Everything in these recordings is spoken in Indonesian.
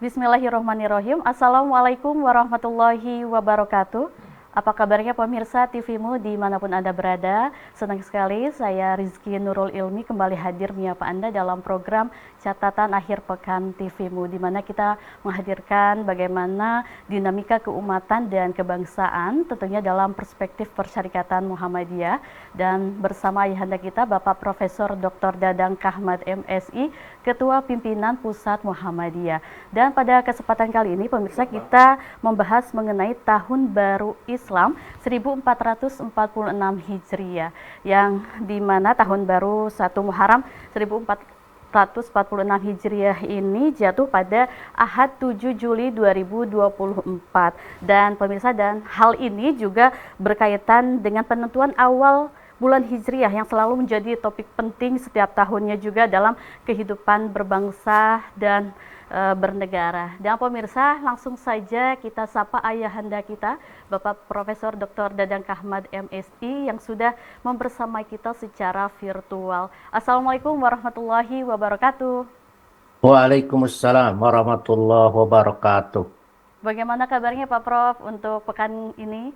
Bismillahirrahmanirrahim. Assalamualaikum warahmatullahi wabarakatuh. Apa kabarnya pemirsa TVmu dimanapun Anda berada? Senang sekali saya Rizky Nurul Ilmi kembali hadir menyapa Anda dalam program Catatan Akhir Pekan TVmu, di mana kita menghadirkan bagaimana dinamika keumatan dan kebangsaan tentunya dalam perspektif Persyarikatan Muhammadiyah, dan bersama ayahanda kita Bapak Profesor Dr. Dadang Kahmad MSI, Ketua Pimpinan Pusat Muhammadiyah. Dan pada kesempatan kali ini pemirsa, kita membahas mengenai Tahun Baru Islam 1446 Hijriah, yang dimana Tahun Baru 1 Muharram 1446 Hijriah ini jatuh pada Ahad 7 Juli 2024. Dan pemirsa, dan hal ini juga berkaitan dengan penentuan awal bulan Hijriah yang selalu menjadi topik penting setiap tahunnya juga dalam kehidupan berbangsa dan bernegara. Dan pemirsa, langsung saja kita sapa ayahanda kita, Bapak Profesor Dr. Dadang Kahmad MSI, yang sudah membersamai kita secara virtual. Assalamualaikum warahmatullahi wabarakatuh. Waalaikumsalam warahmatullahi wabarakatuh. Bagaimana kabarnya Pak Prof untuk pekan ini?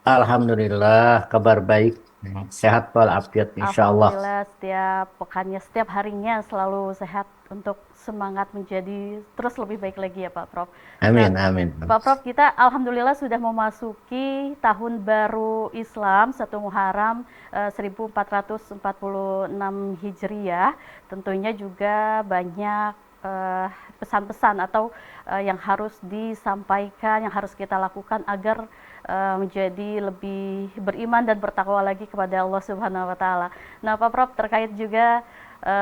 Alhamdulillah, kabar baik, sehat walafiat insya Allah. Alhamdulillah, setiap pekannya, setiap harinya selalu sehat untuk semangat menjadi terus lebih baik lagi ya Pak Prof. Nah, Amin, amin. Pak Prof, kita alhamdulillah sudah memasuki Tahun Baru Islam 1 Muharram 1446 Hijriah. Tentunya juga banyak pesan-pesan atau yang harus disampaikan, yang harus kita lakukan agar menjadi lebih beriman dan bertakwa lagi kepada Allah Subhanahu wa taala. Nah, Pak Prof, terkait juga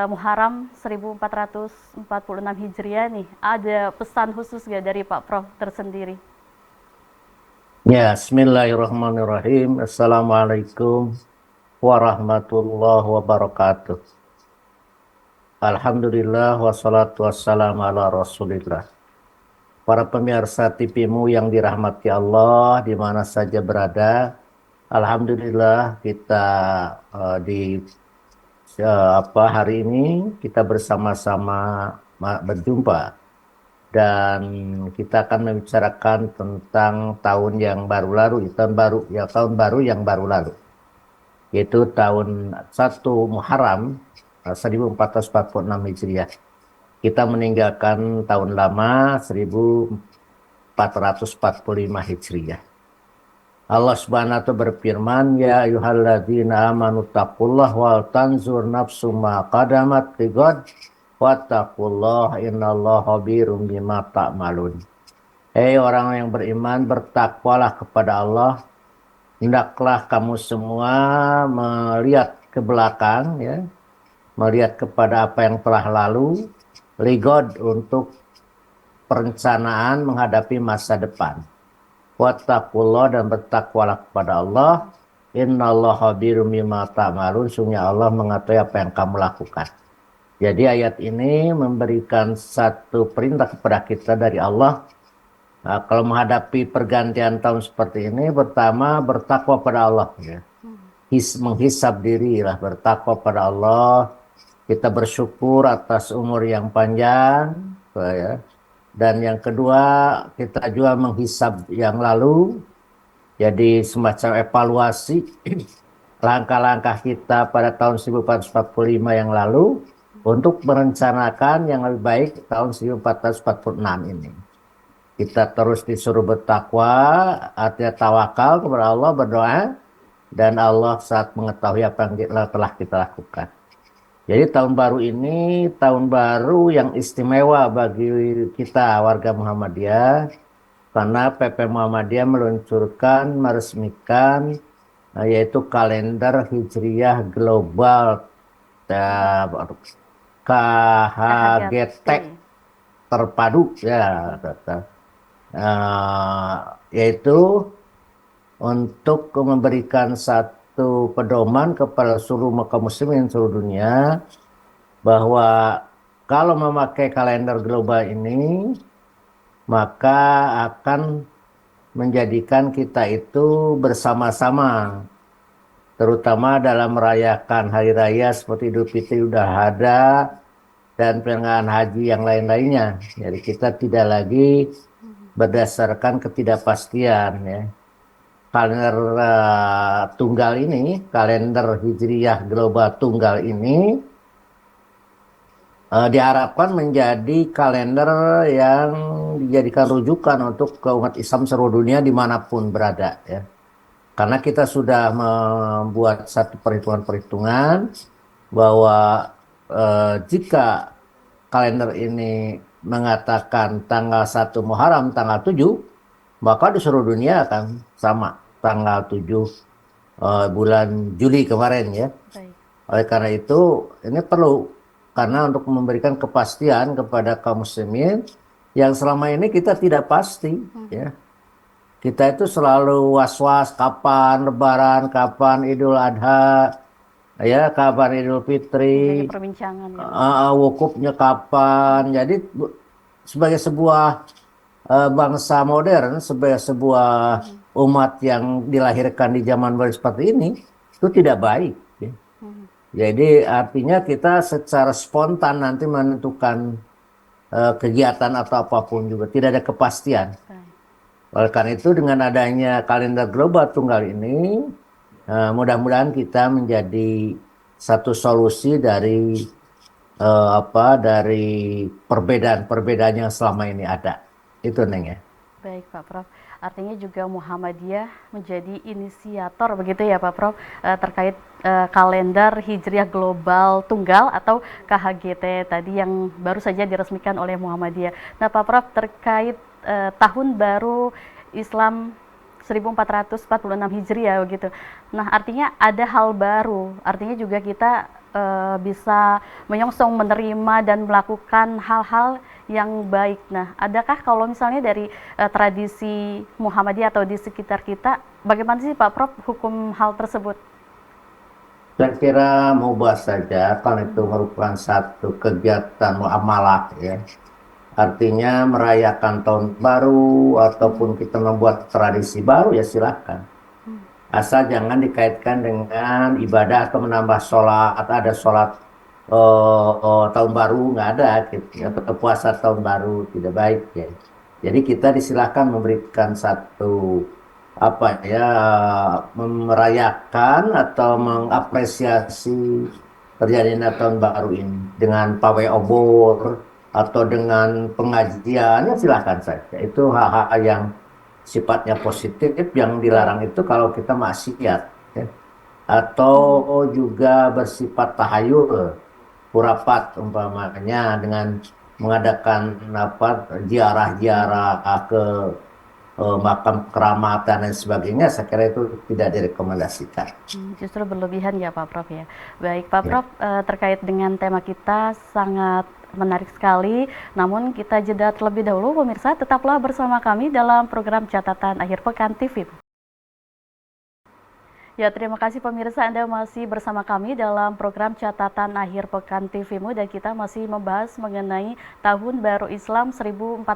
Muharram 1446 Hijriah nih, ada pesan khusus gak dari Pak Prof tersendiri? Ya, Bismillahirrahmanirrahim. Assalamualaikum warahmatullahi wabarakatuh. Alhamdulillah, wassalatu wassalamu ala rasulillah. Para pemirsa TVmu yang dirahmati Allah, di mana saja berada, Alhamdulillah kita di hari ini kita bersama-sama berjumpa dan kita akan membicarakan tentang tahun yang baru lalu, tahun baru yang baru lalu, yaitu tahun 1 Muharram 1446 Hijriah. Kita meninggalkan tahun lama 1445 Hijriah. Allah Subhanahu wa ta'ala berfirman, ya ayyuhalladzina amanu taqullah wal tanzur nafsum ma qadamat lighad wattaqullaha innallaha khabirum bima ta'malun. Hei orang yang beriman, bertakwalah kepada Allah. Hendaklah kamu semua melihat ke belakang, ya, melihat kepada apa yang telah lalu, lighad untuk perencanaan menghadapi masa depan. Wattaqullah, dan bertakwalah kepada Allah. Innallaha khabirum bima ta'malun, sungguh Allah mengetahui apa yang kamu lakukan. Jadi ayat ini memberikan satu perintah kepada kita dari Allah. Nah, kalau menghadapi pergantian tahun seperti ini, pertama bertakwa pada Allah, ya. Menghisab diri lah, bertakwa pada Allah. Kita bersyukur atas umur yang panjang, ya. Dan yang kedua, kita juga menghisab yang lalu, jadi semacam evaluasi langkah-langkah kita pada tahun 1445 yang lalu untuk merencanakan yang lebih baik tahun 1446 ini. Kita terus disuruh bertakwa, artinya tawakal kepada Allah, berdoa, dan Allah saat mengetahui apa yang telah kita lakukan. Jadi tahun baru ini tahun baru yang istimewa bagi kita warga Muhammadiyah, karena PP Muhammadiyah meresmikan yaitu kalender Hijriah Global, KHGT terpadu, ya, yaitu untuk memberikan satu pedoman kepada seluruh kaum muslimin seluruh dunia bahwa kalau memakai kalender global ini maka akan menjadikan kita itu bersama-sama, terutama dalam merayakan hari raya seperti Idul Fitri, Idul Adha, dan penyelenggaraan haji yang lain-lainnya. Jadi kita tidak lagi berdasarkan ketidakpastian ya. Kalender tunggal ini, kalender Hijriyah Global Tunggal ini diharapkan menjadi kalender yang dijadikan rujukan untuk umat Islam seluruh dunia dimanapun berada ya. Karena kita sudah membuat satu perhitungan-perhitungan bahwa jika kalender ini mengatakan tanggal 1 Muharram tanggal 7, maka di seluruh dunia akan sama tanggal 7 bulan Juli kemarin ya. Baik. Oleh karena itu ini perlu, karena untuk memberikan kepastian kepada kaum muslimin yang selama ini kita tidak pasti ya. Kita itu selalu was-was kapan Lebaran, kapan Idul Adha, ya kapan Idul Fitri, Menjadi perbincangan ya. wukufnya kapan. Jadi sebagai sebuah bangsa modern, sebagai sebuah umat yang dilahirkan di zaman baru seperti ini, itu tidak baik. Ya. Jadi artinya kita secara spontan nanti menentukan kegiatan atau apapun juga tidak ada kepastian. Oleh karena itu dengan adanya kalender global tunggal ini, mudah-mudahan kita menjadi satu solusi dari dari perbedaan-perbedaan yang selama ini ada. Itu Neng ya. Baik Pak Prof. Artinya juga Muhammadiyah menjadi inisiator begitu ya Pak Prof, terkait kalender Hijriah Global Tunggal atau KHGT tadi yang baru saja diresmikan oleh Muhammadiyah. Nah Pak Prof, terkait tahun baru Islam 1446 Hijriah begitu. Nah, artinya ada hal baru. Artinya juga kita bisa menyongsong, menerima dan melakukan hal-hal yang baik. Nah, adakah kalau misalnya dari tradisi Muhammadiyah atau di sekitar kita, bagaimana sih Pak Prof hukum hal tersebut? Saya kira mubah saja kalau itu merupakan satu kegiatan muamalah ya. Artinya merayakan tahun baru ataupun kita membuat tradisi baru ya silahkan. Asal jangan dikaitkan dengan ibadah atau menambah sholat, ada sholat tahun baru nggak ada gitu, atau puasa tahun baru tidak baik ya. Jadi kita disilahkan memberikan satu apa ya, merayakan atau mengapresiasi terjadinya tahun baru ini dengan pawai obor atau dengan pengajiannya silahkan saja. Itu hal-hal yang sifatnya positif, yang dilarang itu kalau kita maksiat ya. Atau juga bersifat tahayul, hurapat umpamanya dengan mengadakan ziarah-ziarah ke makam keramat dan lain sebagainya, saya kira itu tidak direkomendasikan. Justru berlebihan ya Pak Prof ya. Baik Pak Ya. Prof, terkait dengan tema kita sangat menarik sekali. Namun kita jeda terlebih dahulu pemirsa, tetaplah bersama kami dalam program Catatan Akhir Pekan TV. Ya, terima kasih pemirsa, Anda masih bersama kami dalam program Catatan Akhir Pekan TVmu dan kita masih membahas mengenai Tahun Baru Islam 1446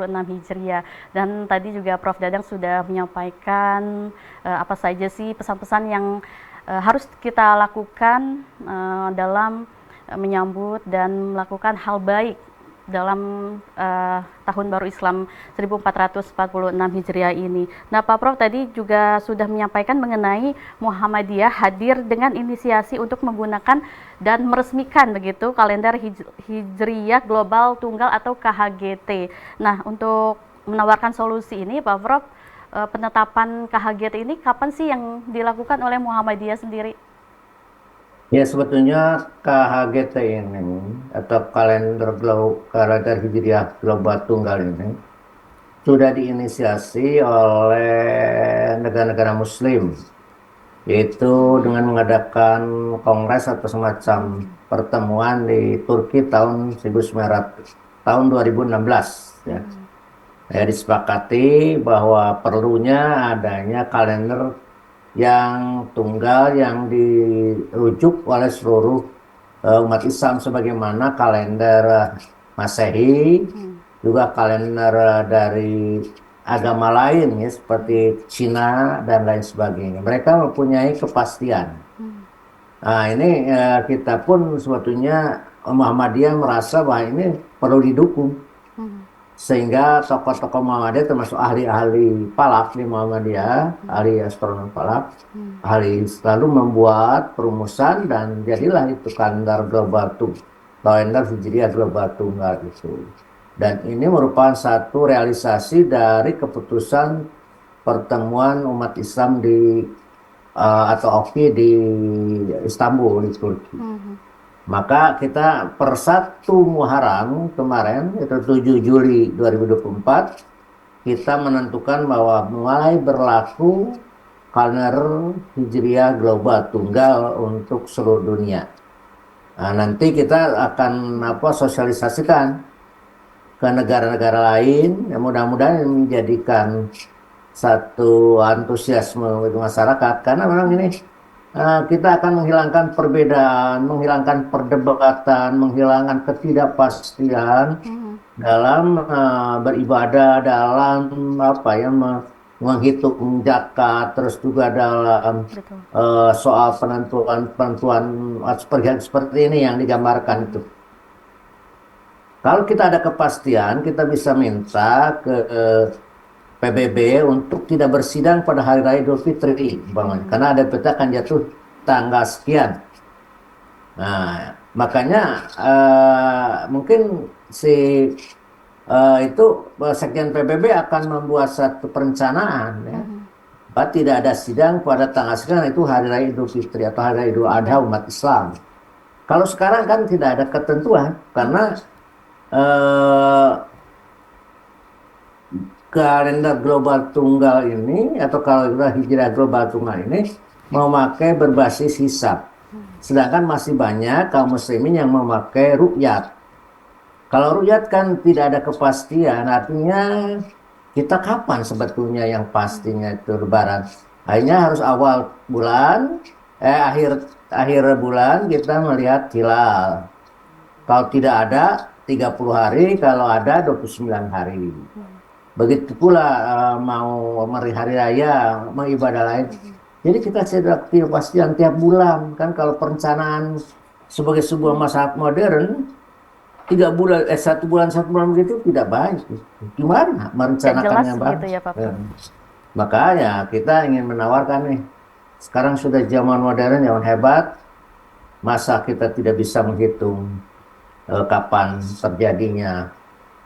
Hijriah. Dan tadi juga Prof Dadang sudah menyampaikan apa saja sih pesan-pesan yang harus kita lakukan dalam menyambut dan melakukan hal baik dalam Tahun Baru Islam 1446 Hijriah ini. Nah, Pak Prof tadi juga sudah menyampaikan mengenai Muhammadiyah hadir dengan inisiasi untuk menggunakan dan meresmikan begitu kalender Hijriah Global Tunggal atau KHGT. Nah, untuk menawarkan solusi ini, Pak Prof, penetapan KHGT ini kapan sih yang dilakukan oleh Muhammadiyah sendiri? Ya sebetulnya KHGT ini atau kalender Hijriah Global Tunggal ini sudah diinisiasi oleh negara-negara Muslim, yaitu dengan mengadakan kongres atau semacam pertemuan di Turki tahun 2016 ya. Ya, disepakati bahwa perlunya adanya kalender yang tunggal yang dirujuk oleh seluruh umat Islam sebagaimana kalender Masehi, juga kalender dari agama lain ya seperti Cina dan lain sebagainya. Mereka mempunyai kepastian. Nah, ini kita pun sebetulnya Muhammadiyah merasa bahwa ini perlu didukung. Hmm. Sehingga tokoh-tokoh Muhammadiyah termasuk ahli-ahli falak di Muhammadiyah, ahli astronom falak, ahli selalu membuat perumusan dan jadilah itu kalender global kalender Hijriah global tunggal itu. Dan ini merupakan satu realisasi dari keputusan pertemuan umat Islam di atau OKI di Istanbul di Turki. Maka kita per 1 Muharram kemarin, itu 7 Juli 2024, kita menentukan bahwa mulai berlaku kalender Hijriah global tunggal untuk seluruh dunia. Nah, nanti kita akan sosialisasikan ke negara-negara lain, yang mudah-mudahan menjadikan satu antusiasme bagi masyarakat, karena memang ini kita akan menghilangkan perbedaan, menghilangkan perdebatan, menghilangkan ketidakpastian dalam beribadah, dalam menghitung zakat, terus juga dalam soal penentuan seperti ini yang digambarkan itu. Kalau kita ada kepastian, kita bisa minta ke PBB untuk tidak bersidang pada hari raya Idul Fitri, karena ada peta akan jatuh tanggal sekian. Nah, makanya mungkin Sekjen PBB akan membuat satu perencanaan, ya. Tidak ada sidang pada tanggal sekian, itu hari raya Idul Fitri atau hari raya Idul Adha umat Islam. Kalau sekarang kan tidak ada ketentuan, karena kalender global tunggal ini atau kalender Hijriah global tunggal ini memakai berbasis hisab. Sedangkan masih banyak kaum muslimin yang memakai ru'yat. Kalau ru'yat kan tidak ada kepastian, artinya kita kapan sebetulnya yang pastinya itu lebaran. Hanya harus awal bulan, akhir bulan kita melihat hilal. Kalau tidak ada 30 hari, kalau ada 29 hari. Begitu pula mau hari raya, mau ibadah lain. Jadi kita tidak pastian tiap bulan. Kan kalau perencanaan sebagai sebuah masyarakat modern, 1 bulan begitu tidak baik. Gimana merencanakannya, Bang? Gitu ya, Pak. Makanya kita ingin menawarkan nih, sekarang sudah zaman modern, zaman hebat, masa kita tidak bisa menghitung kapan terjadinya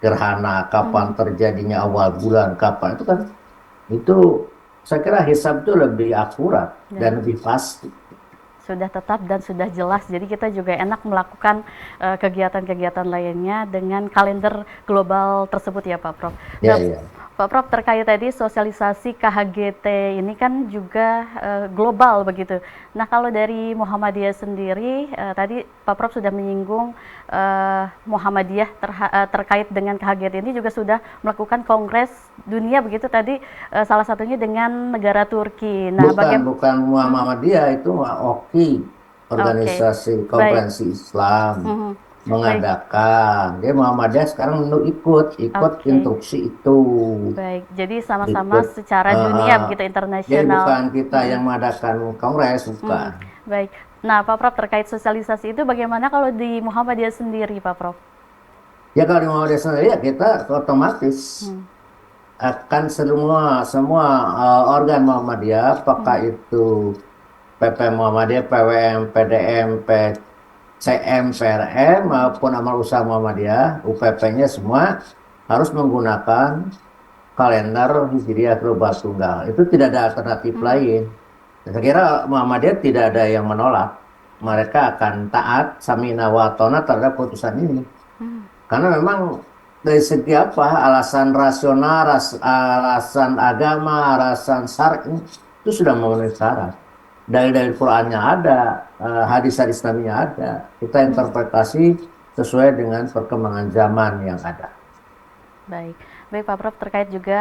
gerhana, kapan terjadinya awal bulan, kapan itu saya kira hisab itu lebih akurat dan lebih pasti. Sudah tetap dan sudah jelas, jadi kita juga enak melakukan kegiatan-kegiatan lainnya dengan kalender global tersebut ya Pak Prof. Ya, Nah, ya. Pak Prof, terkait tadi sosialisasi KHGT ini kan juga global begitu. Nah, kalau dari Muhammadiyah sendiri, tadi Pak Prof sudah menyinggung Muhammadiyah terkait dengan KHGT ini juga sudah melakukan kongres dunia begitu tadi, salah satunya dengan negara Turki. Nah, bukan Muhammadiyah, itu OKI, organisasi konferensi Islam. Mengadakan. Dia Muhammadiyah sekarang ikut instruksi itu. Baik, jadi sama-sama secara dunia begitu, internasional. Jadi bukan kita yang mengadakan kongres, bukan. Baik. Nah, Pak Prof, terkait sosialisasi itu bagaimana kalau di Muhammadiyah sendiri, Pak Prof? Ya kalau di Muhammadiyah sendiri ya kita otomatis akan semua organ Muhammadiyah, apakah itu PP Muhammadiyah, PWM, PDM, CM, PRM maupun amal usaha Muhammadiyah, UPP-nya semua harus menggunakan kalender Hijriah global tunggal. Itu tidak ada alternatif lain. Saya kira Muhammadiyah tidak ada yang menolak. Mereka akan taat samina wa ta'na terhadap putusan ini. Karena memang dari segi alasan rasional, alasan agama, alasan syar'i itu sudah memenuhi syarat. Dalil-dalil Qur'annya ada, hadis-hadis Nabi-nya ada. Kita interpretasi sesuai dengan perkembangan zaman yang ada. Baik, Pak Prof, terkait juga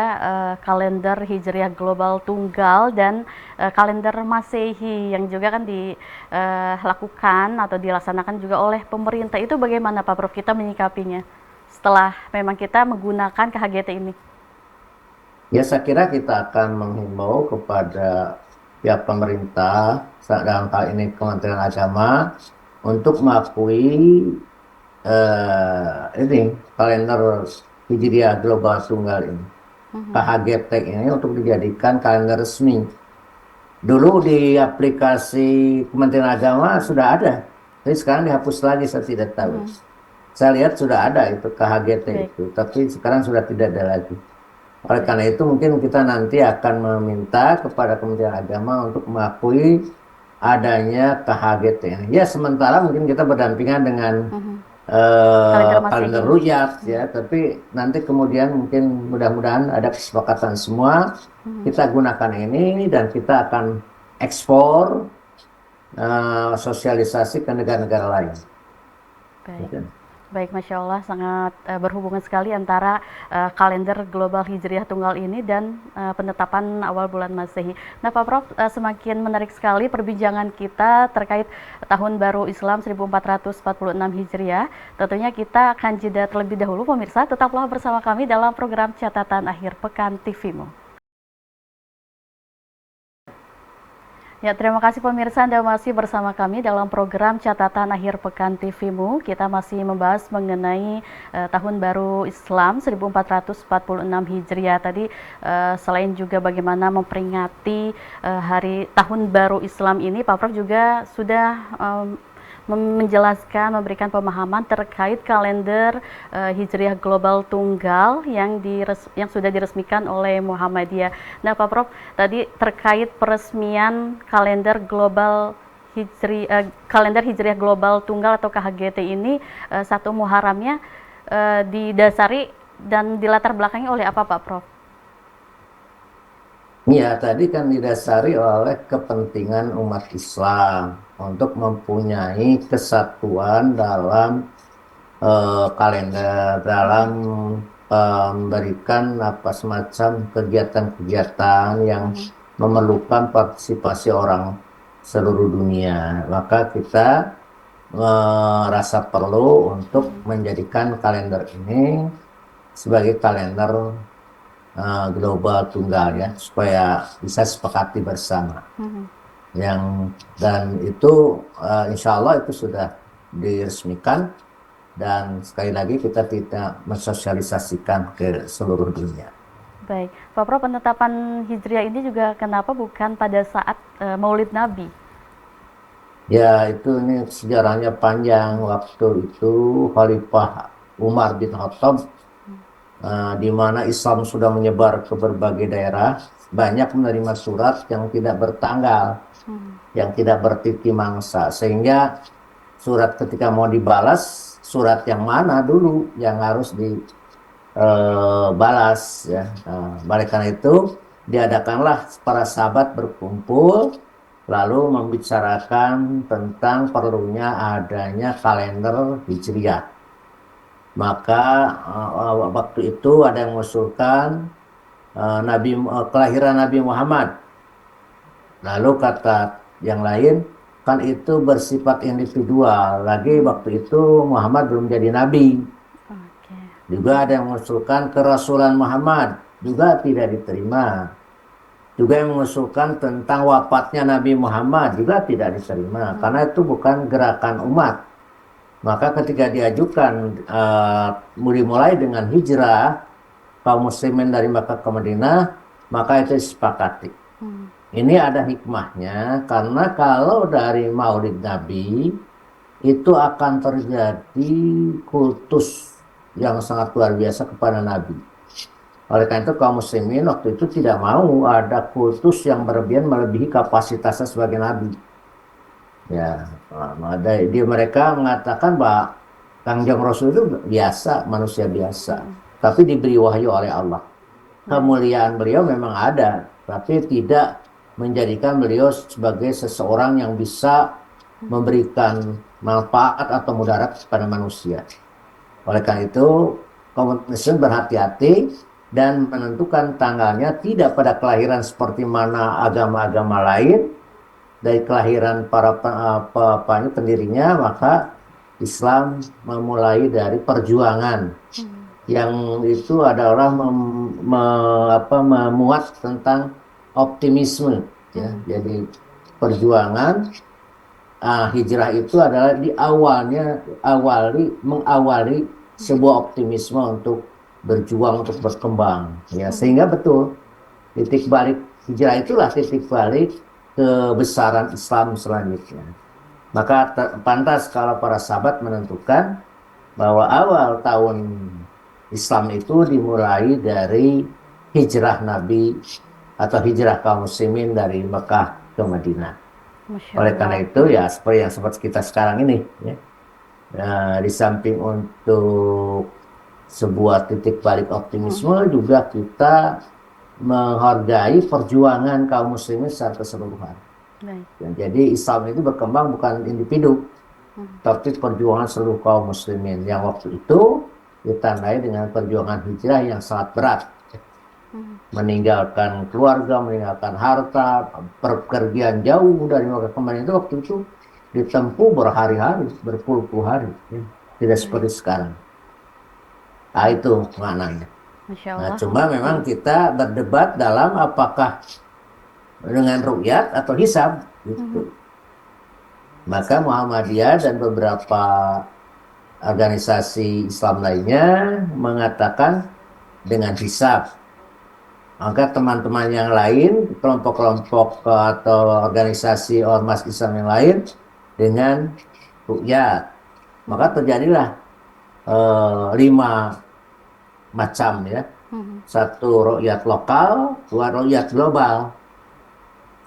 kalender Hijriah global tunggal dan kalender Masehi yang juga kan dilakukan atau dilaksanakan juga oleh pemerintah, itu bagaimana Pak Prof kita menyikapinya setelah memang kita menggunakan KHGT ini? Ya, saya kira kita akan menghimbau kepada pihak pemerintah, dalam hal ini Kementerian Agama, untuk mengakui ini kalender Hijriah Global Tunggal ini, KHGT ini untuk dijadikan kalender resmi. Dulu di aplikasi Kementerian Agama sudah ada, tapi sekarang dihapus lagi, saya tidak tahu. Saya lihat sudah ada itu KHGT Baik. itu, tapi sekarang sudah tidak ada lagi. Oleh karena itu mungkin kita nanti akan meminta kepada Kementerian Agama untuk mengakui adanya KHGT ini. Ya sementara mungkin kita berdampingan dengan Kalender Masehi. kalender Ruyat ya, tapi nanti kemudian mungkin mudah-mudahan ada kesepakatan semua, kita gunakan ini dan kita akan ekspor sosialisasi ke negara-negara lain. Baik. Gitu. Baik, Masya Allah, sangat berhubungan sekali antara kalender global Hijriah Tunggal ini dan penetapan awal bulan Masehi. Nah, Pak Prof, semakin menarik sekali perbincangan kita terkait Tahun Baru Islam 1446 Hijriah. Tentunya kita akan jeda terlebih dahulu, pemirsa. Tetaplah bersama kami dalam program Catatan Akhir Pekan TVmu. Ya, terima kasih pemirsa, Anda masih bersama kami dalam program Catatan Akhir Pekan TVmu. Kita masih membahas mengenai Tahun Baru Islam 1446 Hijriah. Tadi selain juga bagaimana memperingati hari Tahun Baru Islam ini, Pak Prof juga sudah menjelaskan, memberikan pemahaman terkait kalender Hijriah Global Tunggal yang sudah diresmikan oleh Muhammadiyah. Nah, Pak Prof, tadi terkait peresmian kalender kalender Hijriah Global Tunggal atau KHGT ini, 1 Muharramnya didasari dan dilatar belakangi oleh apa, Pak Prof? Ya, tadi kan didasari oleh kepentingan umat Islam untuk mempunyai kesatuan dalam kalender, dalam memberikan semacam kegiatan-kegiatan yang memerlukan partisipasi orang seluruh dunia. Maka kita merasa perlu untuk menjadikan kalender ini sebagai kalender global tunggal ya, supaya bisa sepakati bersama. Dan itu insya Allah itu sudah diresmikan, dan sekali lagi kita tidak mensosialisasikan ke seluruh dunia. Baik, Pak Prof, penetapan Hijriah ini juga kenapa bukan pada saat Maulid Nabi? Ya, ini sejarahnya panjang. Waktu itu Khalifah Umar bin Khattab, di mana Islam sudah menyebar ke berbagai daerah, banyak menerima surat yang tidak bertanggal, yang tidak bertiti mangsa, sehingga surat ketika mau dibalas, surat yang mana dulu yang harus dibalas ya. Oleh karena itu diadakanlah para sahabat berkumpul, lalu membicarakan tentang perlunya adanya kalender Hijriah. Maka waktu itu ada yang mengusulkan kelahiran Nabi Muhammad. Lalu kata yang lain, kan itu bersifat individual. Lagi waktu itu Muhammad belum jadi nabi. Juga ada yang mengusulkan kerasulan Muhammad, juga tidak diterima. Juga yang mengusulkan tentang wafatnya Nabi Muhammad, juga tidak diterima, karena itu bukan gerakan umat. Maka ketika diajukan dimulai dengan hijrah kaum muslimin dari Makkah ke Madinah, maka itu disepakati. Ini ada hikmahnya, karena kalau dari Maulid Nabi itu akan terjadi kultus yang sangat luar biasa kepada Nabi. Oleh karena itu kaum muslimin waktu itu tidak mau ada kultus yang berlebihan melebihi kapasitasnya sebagai Nabi. Ya, mereka mengatakan bahwa Kangjeng Rasul itu biasa, manusia biasa, tapi diberi wahyu oleh Allah. Kemuliaan beliau memang ada, tapi tidak menjadikan beliau sebagai seseorang yang bisa memberikan manfaat atau mudarat kepada manusia. Oleh karena itu, kaum muslimin berhati-hati dan menentukan tanggalnya tidak pada kelahiran seperti mana agama-agama lain, dari kelahiran para pendirinya, maka Islam memulai dari perjuangan yang itu adalah memuat tentang optimisme ya. Jadi perjuangan hijrah itu adalah mengawali sebuah optimisme untuk berjuang untuk berkembang, ya, sehingga betul titik balik hijrah itulah titik balik kebesaran Islam selanjutnya. Maka pantas kalau para sahabat menentukan bahwa awal tahun Islam itu dimulai dari hijrah Nabi atau hijrah kaum muslimin dari Mekah ke Madinah. Masya Oleh karena Allah. itu ya seperti yang seperti kita sekarang ini, ya. Di samping untuk sebuah titik balik optimisme, juga kita menghargai perjuangan kaum muslimin secara keseluruhan. Baik. Ya, jadi Islam itu berkembang bukan individu, tapi perjuangan seluruh kaum muslimin yang waktu itu ditandai dengan perjuangan hijrah yang sangat berat. Meninggalkan keluarga, meninggalkan harta, perpergian jauh dari Mekah ke Madinah itu waktu itu ditempuh berhari-hari, berpuluh-puluh hari, ya. Tidak seperti sekarang. Nah, itu maknanya. Masya Nah, Allah. cuma memang kita berdebat dalam apakah dengan ru'yat atau hisab, gitu. Maka Muhammadiyah dan beberapa organisasi Islam lainnya mengatakan dengan hisab. Maka teman-teman yang lain, kelompok-kelompok atau organisasi ormas Islam yang lain dengan ru'yat. Maka terjadilah 5 macam, ya. Satu ru'yat lokal, 2 ru'yat global.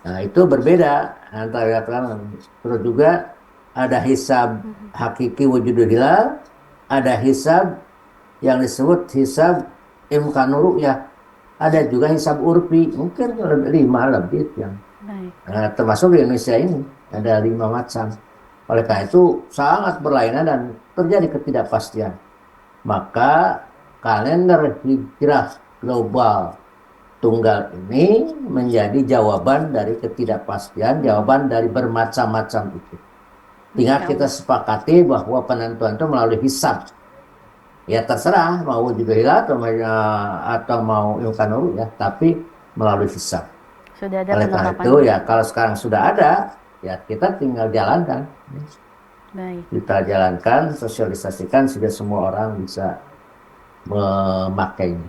Nah, itu berbeda antara terus juga ada hisab hakiki wujudul hilal, ada hisab yang disebut hisab imkanur ru'yah. Ada juga hisab urfi, mungkin 5 lebih yang termasuk di Indonesia ini ada 5 macam. Oleh karena itu sangat berlainan dan terjadi ketidakpastian. Maka kalender hijrah global tunggal ini menjadi jawaban dari ketidakpastian, jawaban dari bermacam-macam itu. Tinggal kita sepakati bahwa penentuan itu melalui hisab. Ya terserah mau juga hilal atau mau imkanur, ya, tapi melalui hisab. Sudah ada Oleh karena penetapan. itu ya kalau sekarang sudah ada, ya kita tinggal jalankan. Baik. Kita jalankan, sosialisasikan sehingga semua orang bisa memakainya.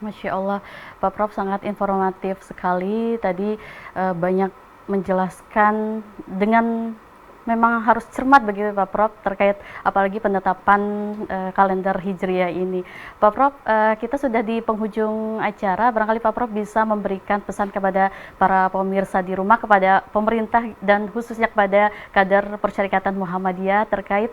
Masya Allah, Pak Prof sangat informatif sekali. Tadi banyak menjelaskan dengan memang harus cermat begitu Pak Prof terkait apalagi penetapan kalender Hijriah ini. Pak Prof, kita sudah di penghujung acara, barangkali Pak Prof bisa memberikan pesan kepada para pemirsa di rumah, kepada pemerintah dan khususnya kepada kader Persyarikatan Muhammadiyah terkait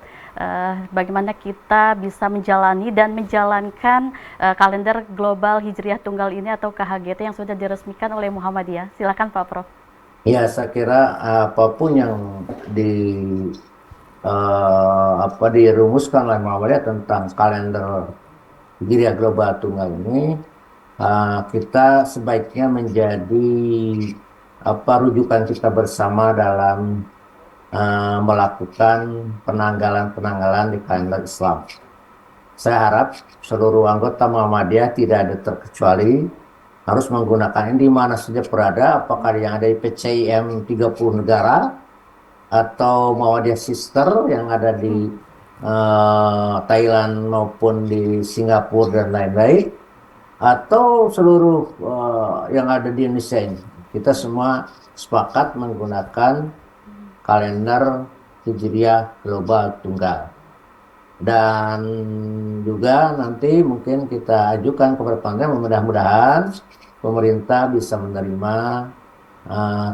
bagaimana kita bisa menjalani dan menjalankan kalender global Hijriah Tunggal ini atau KHGT yang sudah diresmikan oleh Muhammadiyah. Silakan Pak Prof. Ya, saya kira apapun yang dirumuskan oleh Muhammadiyah tentang kalender Hijriah Global Tunggal ini, kita sebaiknya menjadi rujukan kita bersama dalam melakukan penanggalan-penanggalan di kalender Islam. Saya harap seluruh anggota Muhammadiyah tidak ada terkecuali harus menggunakan ini di mana saja berada, apakah yang ada di PCIM 30 negara atau Muhammadiyah Sister yang ada di Thailand maupun di Singapura dan lain-lain, atau seluruh yang ada di Indonesia ini. Kita semua sepakat menggunakan kalender Hijriah Global Tunggal. Dan juga nanti mungkin kita ajukan kepada pemerintah, mudah-mudahan pemerintah bisa menerima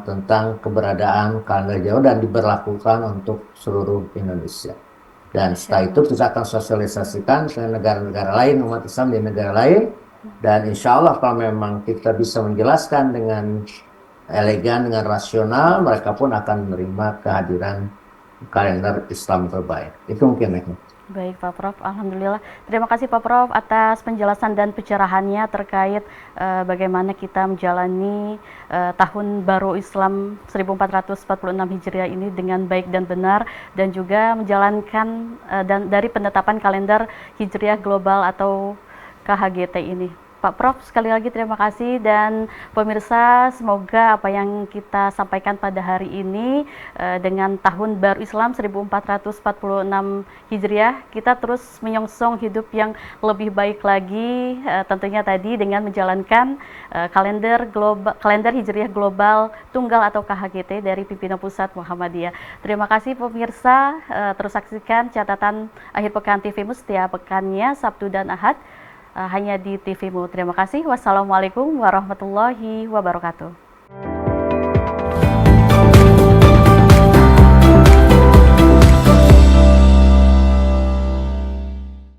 tentang keberadaan kalender Jawa dan diberlakukan untuk seluruh Indonesia. Dan setelah itu kita akan sosialisasikan ke negara-negara lain, umat Islam di negara lain. Dan insya Allah kalau memang kita bisa menjelaskan dengan elegan, dengan rasional, mereka pun akan menerima kehadiran kalender Islam terbaik. Itu mungkin. Baik Pak Prof, Alhamdulillah. Terima kasih Pak Prof atas penjelasan dan pencerahannya terkait bagaimana kita menjalani tahun baru Islam 1446 Hijriah ini dengan baik dan benar, dan juga menjalankan dan dari penetapan kalender Hijriah Global atau KHGT ini. Pak Prof, sekali lagi terima kasih, dan pemirsa, semoga apa yang kita sampaikan pada hari ini dengan tahun baru Islam 1446 Hijriah, kita terus menyongsong hidup yang lebih baik lagi, tentunya tadi dengan menjalankan kalender Hijriah Global Tunggal atau KHGT dari Pimpinan Pusat Muhammadiyah. Terima kasih pemirsa, terus saksikan catatan akhir pekan TVMU setiap pekannya Sabtu dan Ahad hanya di TVMU. Terima kasih. Wassalamualaikum warahmatullahi wabarakatuh.